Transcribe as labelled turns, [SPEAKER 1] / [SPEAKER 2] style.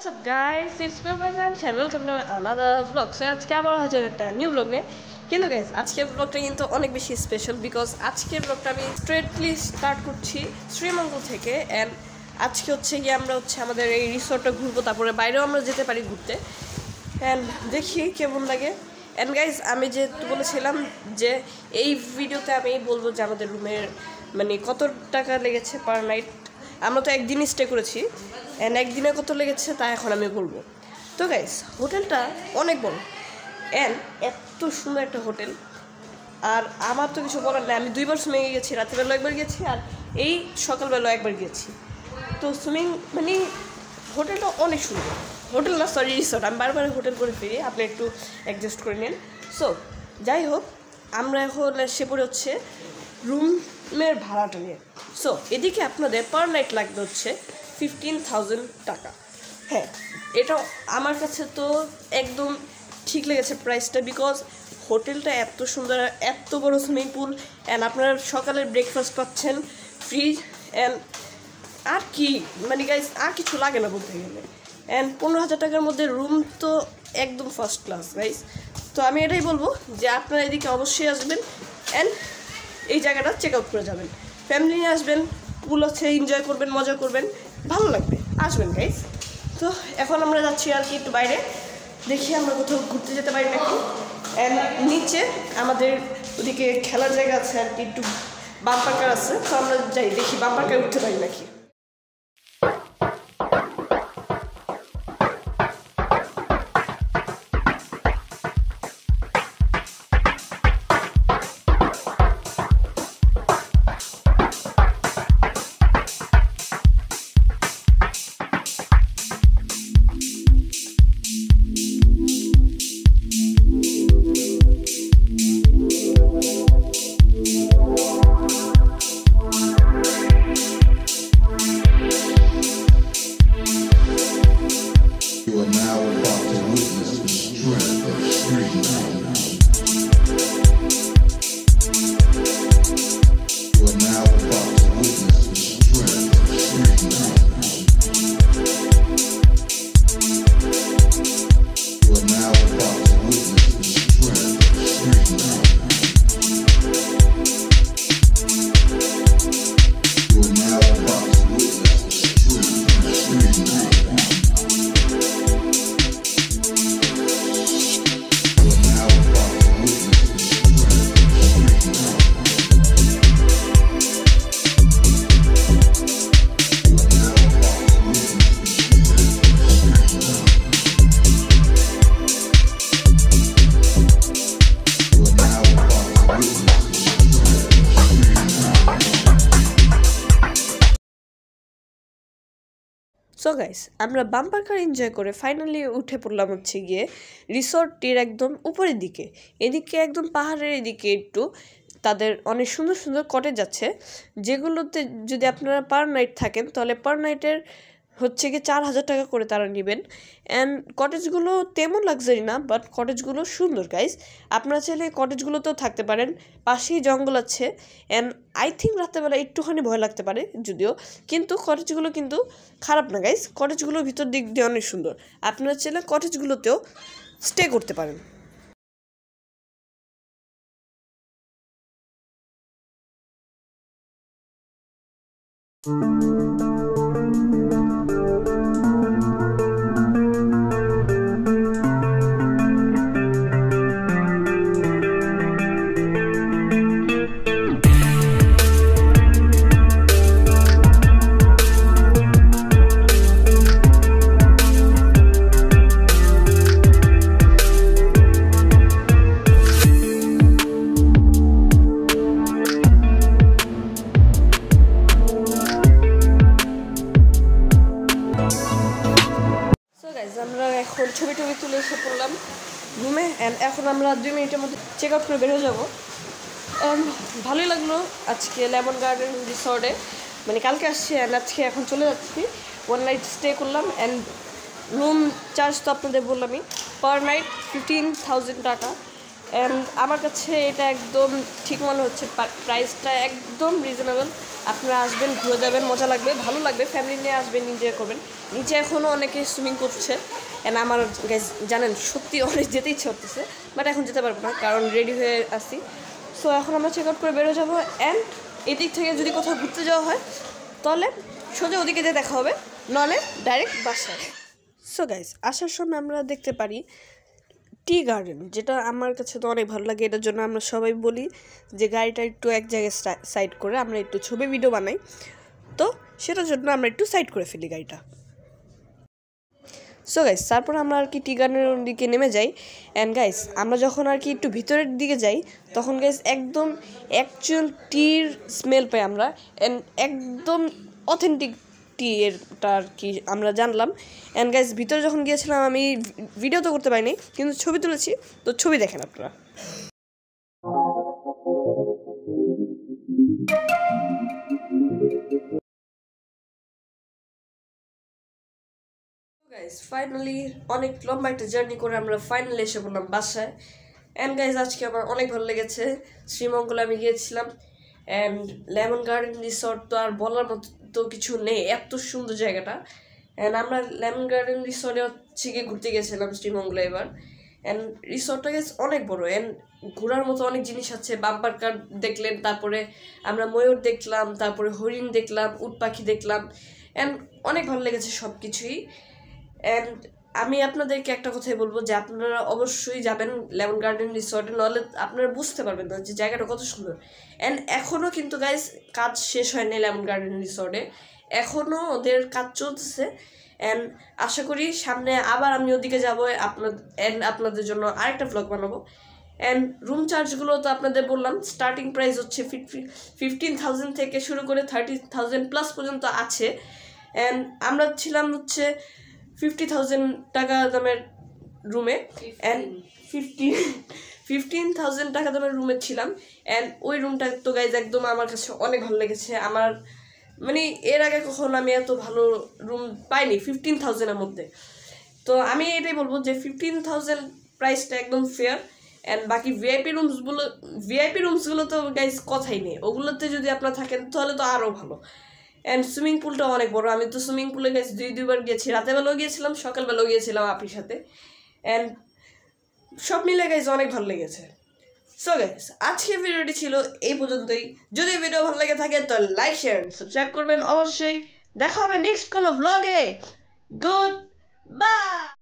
[SPEAKER 1] What's up guys, it's Pepper and welcome to another vlog. So আজকে আবার হচ্ছে একটা নিউ ব্লগ নিয়ে। কিন্তু গাইস আজকের ব্লগটা কিন্তু অনেক বেশি স্পেশাল বিকজ আজকের ব্লগটা আমি স্ট্রেটলি স্টার্ট করছি শ্রীমঙ্গল থেকে। অ্যান্ড আজকে হচ্ছে গিয়ে আমরা হচ্ছে আমাদের এই রিসর্টটা ঘুরবো, তারপরে বাইরেও আমরা যেতে পারি ঘুরতে। অ্যান্ড দেখি কেমন লাগে। অ্যান্ড গাইস আমি যেহেতু বলেছিলাম যে এই ভিডিওতে আমি বলবো যে আমাদের রুমের মানে কত টাকা লেগেছে পার নাইট। আমরা তো একদিনই স্টে করেছি, অ্যান্ড একদিনে কত লেগেছে তা এখন আমি বলবো। তো গাইস হোটেলটা অনেক বড় অ্যান্ড এত সুন্দর একটা হোটেল। আর আমার তো কিছু বলার নেই, আমি দুইবার সুইমিংয়ে গেছি, রাত্রিবেলা একবার গেছি আর এই সকালবেলা একবার গেছি। তো সুইমিং মানে হোটেলটা অনেক সুন্দর। হোটেল না সরি রিসর্ট, আমি বারবার হোটেল করে ফিরি, আপনি একটু অ্যাডজাস্ট করে নিন। সো যাই হোক, আমরা এখন সে পড়ে হচ্ছে রুমের ভাড়াটা নিয়ে। সো এদিকে আপনাদের পার নাইট লাগবে হচ্ছে 15,000 টাকা। হ্যাঁ, এটা আমার কাছে তো একদম ঠিক লেগেছে প্রাইসটা, বিকজ হোটেলটা এত সুন্দর, এত বড় সুইমিং পুল, অ্যান্ড আপনারা সকালের ব্রেকফাস্ট পাচ্ছেন ফ্রি। অ্যান্ড আর কি মানে গাইস আর কিছু লাগে না বলতে গেলে। অ্যান্ড 15,000 টাকার মধ্যে রুম তো একদম ফার্স্ট ক্লাস গাইস। তো আমি এটাই বলবো যে আপনারা এদিকে অবশ্যই আসবেন অ্যান্ড এই জায়গাটা চেক আউট করে যাবেন। ফ্যামিলি নিয়ে আসবেন, পুল হচ্ছে এনজয় করবেন, মজা করবেন, ভালো লাগবে, আসবেন গাইস। তো এখন আমরা যাচ্ছি আর কি একটু বাইরে, দেখি আমরা কোথাও ঘুরতে যেতে পারি নাকি। অ্যান্ড নিচে আমাদের ওদিকে খেলার জায়গা আছে আর কি, একটু বাম্পার কার আছে, তো আমরা যাই দেখি বাম্পার কার উঠতে পারি নাকি।
[SPEAKER 2] You are now about to witness the strength of street knowledge. You are now about to witness the strength of street knowledge. You are now about to witness the strength of street knowledge. You are now about to witness the strength of street knowledge.
[SPEAKER 1] So guys আমরা bumper কার enjoy করে finally উঠে পড়লাম হচ্ছে গিয়ে রিসর্টটির একদম উপরের দিকে। এদিকে একদম পাহাড়ের এদিকে একটু তাদের অনেক সুন্দর সুন্দর কটেজ আছে, যেগুলোতে যদি আপনারা পার নাইট থাকেন তাহলে পার নাইটের হচ্ছে গিয়ে 4,000 টাকা করে তারা নেবেন। অ্যান্ড কটেজগুলো তেমন লাক্সারি না, বাট কটেজগুলো সুন্দর গাইস। আপনারা চাইলে কটেজগুলোতেও থাকতে পারেন, পাশেই জঙ্গল আছে। অ্যান্ড আই থিঙ্ক রাত্রেবেলা একটুখানি ভয় লাগতে পারে যদিও, কিন্তু কটেজগুলো কিন্তু খারাপ না গাইস। কটেজগুলোর ভিতর দিক দিয়ে অনেক সুন্দর, আপনারা চাইলে কটেজগুলোতেও স্টে করতে পারেন। আমরা এখন ছবি টবি তুলে এসে পড়লাম রুমে। অ্যান্ড এখন আমরা 2 মিনিটের মধ্যে চেক আউট করে বের হয়ে যাবো। অ্যান্ড ভালোই লাগলো আজকে লেমন গার্ডেন রিসর্টে, মানে কালকে আসছি অ্যান্ড আজকে এখন চলে যাচ্ছি। 1 নাইট স্টে করলাম অ্যান্ড রুম চার্জ তো আপনাদের বললামই, পার নাইট 15,000 টাকা। অ্যান্ড আমার কাছে এটা একদম ঠিক মনে হচ্ছে, প্রাইসটা একদম রিজনেবল। আপনারা আসবেন, ঘুরে যাবেন, মজা লাগবে, ভালো লাগবে, ফ্যামিলি নিয়ে আসবেন, এনজয় করবেন। নিচে এখনও অনেকে সুইমিং করছে, অ্যান্ড আমার জানেন সত্যি অনেক যেতে ইচ্ছে করতেছে, বাট এখন যেতে পারবো না কারণ রেডি হয়ে আসি। সো এখন আমরা চেক আউট করে বেরো যাবো, অ্যান্ড এদিক থেকে যদি কোথাও ঘুরতে যাওয়া হয় তাহলে সোজা ওদিকে যেয়ে দেখা হবে, নাহলে ডাইরেক্ট বাসায়। সো গাইস, আসার সময় আমরা দেখতে পারি টি গার্ডেন, যেটা আমার কাছে তো অনেক ভালো লাগে। এটার জন্য আমরা সবাই বলি যে গাড়িটা একটু এক জায়গায় সাইড করে আমরা একটু ছবি ভিডিও বানাই, তো সেটার জন্য আমরা একটু সাইড করে ফেলি গাড়িটা। সো গাইস, তারপর আমরা আর কি টি গার্ডেনের দিকে নেমে যাই। অ্যান্ড গাইস, আমরা যখন আর কি একটু ভিতরের দিকে যাই তখন গাইস একদম অ্যাকচুয়াল টির স্মেল পাই আমরা, অ্যান্ড একদম অথেন্টিক টি এরটা আর কি আমরা জানলাম। অ্যান্ড গাইস, ভিতরে যখন গিয়েছিলাম আমি ভিডিও তো করতে পারিনি, কিন্তু ছবি তুলেছি, তো ছবি দেখেন আপনারা। গাইস, ফাইনালি অনেক লম্বা একটা জার্নি করে আমরা ফাইনালি এসে পড়লাম বাসায়। অ্যান্ড গাইস, আজকে আমার অনেক ভালো লেগেছে। শ্রীমঙ্গলে আমি গিয়েছিলাম, অ্যান্ড লেমন গার্ডেন রিসর্ট তো আর বলার মতো কিছু নেই, এত সুন্দর জায়গাটা। অ্যান্ড আমরা লেমন গার্ডেন রিসর্টে হচ্ছে গিয়ে ঘুরতে গেছিলাম শ্রীমঙ্গলে এবার। অ্যান্ড রিসর্টটা গেছে অনেক বড়, অ্যান্ড ঘোরার মতো অনেক জিনিস আছে। বাম্পার কার দেখলেন, তারপরে আমরা ময়ূর দেখলাম, তারপরে হরিণ দেখলাম, উট পাখি দেখলাম, অ্যান্ড অনেক ভালো লেগেছে সব কিছুই। অ্যান্ড আমি আপনাদেরকে একটা কথাই বলবো যে আপনারা অবশ্যই যাবেন লেমন গার্ডেন রিসর্টে, নাহলে আপনারা বুঝতে পারবেন না যে জায়গাটা কত সুন্দর। অ্যান্ড এখনও কিন্তু গাইস কাজ শেষ হয়নি লেমন গার্ডেন রিসর্টে, এখনও ওদের কাজ চলতেছে। অ্যান্ড আশা করি সামনে আবার আমি ওদিকে যাবো, আপনাদের জন্য আরেকটা ব্লগ বানাবো। অ্যান্ড রুম চার্জগুলো তো আপনাদের বললাম, স্টার্টিং প্রাইস হচ্ছে 15,000 থেকে শুরু করে 30,000 প্লাস পর্যন্ত আছে। অ্যান্ড আমরা ছিলাম হচ্ছে 50,000 টাকা দামের রুমে, অ্যান্ড 15,000 টাকা দামের রুমে ছিলাম। অ্যান্ড ওই রুমটা তো গাইজ একদম আমার কাছে অনেক ভালো লেগেছে। আমার মানে এর আগে কখনো আমি এত ভালো রুম পাইনি 15,000-এর মধ্যে। তো আমি এটাই বলবো যে 15,000 প্রাইসটা একদম ফেয়ার। অ্যান্ড বাকি ভিআইপি রুমসগুলো তো গাইজ কথাই নেই, ওগুলোতে যদি আপনারা থাকেন তাহলে তো আরও ভালো। অ্যান্ড সুইমিং পুলটাও অনেক বড়, আমি তো সুইমিং পুলে গেছি দুইবার গিয়েছি, রাতেবেলাও গিয়েছিলাম, সকালবেলাও গিয়েছিলাম আপির সাথে। অ্যান্ড সব মিলে গাইজ অনেক ভালো লেগেছে। সো গাইজ, আজকের ভিডিওটি ছিল এই পর্যন্তই। যদি ভিডিও ভালো লেগে থাকে তো লাইক শেয়ার সাবস্ক্রাইব করবেন অবশ্যই। দেখা হবে নেক্সট কোনো ভ্লগে। Good bye.